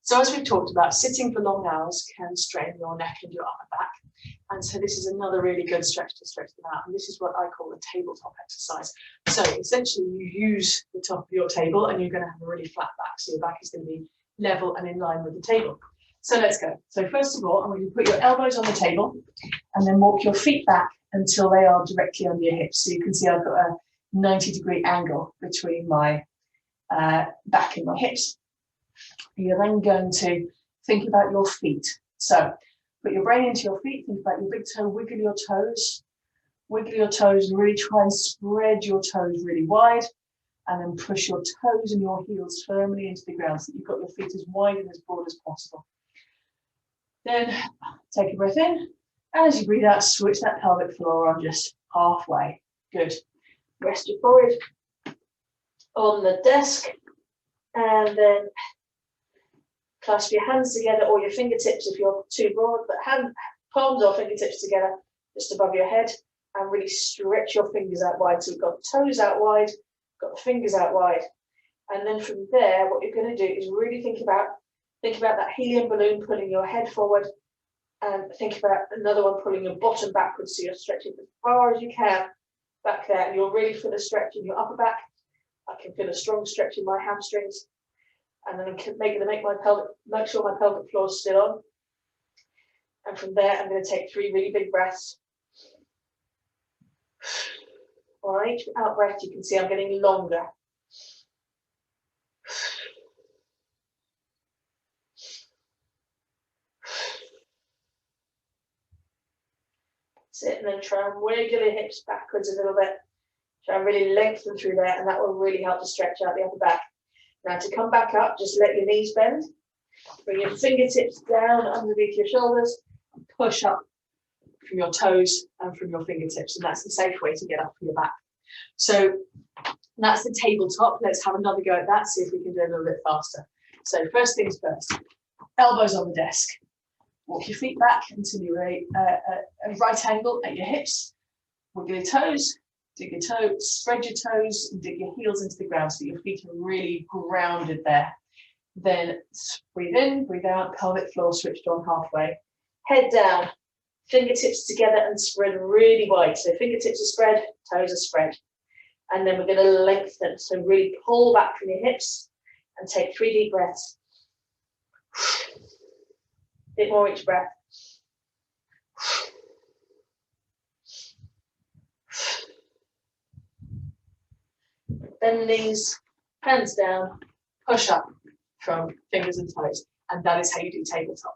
So as we've talked about, sitting for long hours can strain your neck and your upper back. And so this is another really good stretch to stretch them out. And this is what I call a tabletop exercise. So essentially you use the top of your table and you're going to have a really flat back. So your back is going to be level and in line with the table. So let's go. So first of all, I'm going to put your elbows on the table and then walk your feet back until they are directly under your hips. So you can see I've got a 90-degree angle between my back and my hips. You're then going to think about your feet. So put your brain into your feet, think about your big toe, wiggle your toes and really try and spread your toes really wide, and then push your toes and your heels firmly into the ground so that you've got your feet as wide and as broad as possible. Then take a breath in, and as you breathe out, switch that pelvic floor on just halfway. Good. Rest your forehead on the desk, and then clasp your hands together or your fingertips if you're too broad, but palms or fingertips together just above your head, and really stretch your fingers out wide. So we've got toes out wide, got the fingers out wide. And then from there, what you're going to do is really think about that helium balloon pulling your head forward, and think about another one pulling your bottom backwards. So you're stretching as far as you can back there, and you'll really feel a stretch in your upper back. I can feel a strong stretch in my hamstrings. And then I'm make sure my pelvic floor is still on. And from there, I'm going to take 3 really big breaths. All right, out breath, you can see I'm getting longer. Sit and then try and wiggle your hips backwards a little bit. Try and really lengthen through there, and that will really help to stretch out the upper back. Now to come back up, just let your knees bend. Bring your fingertips down underneath your shoulders and push up from your toes and from your fingertips. And that's the safe way to get up for your back. So that's the tabletop. Let's have another go at that, see if we can do it a little bit faster. So first things first, elbows on the desk. Walk your feet back until you're a right angle at your hips. Wiggle your toes. Dig your toes, spread your toes, and dig your heels into the ground so your feet are really grounded there. Then breathe in, breathe out, pelvic floor switched on halfway. Head down, fingertips together and spread really wide. So fingertips are spread, toes are spread. And then we're going to lengthen. So really pull back from your hips and take 3 deep breaths. A bit more each breath. Bend the knees, hands down, push up from fingers and toes. And that is how you do tabletop.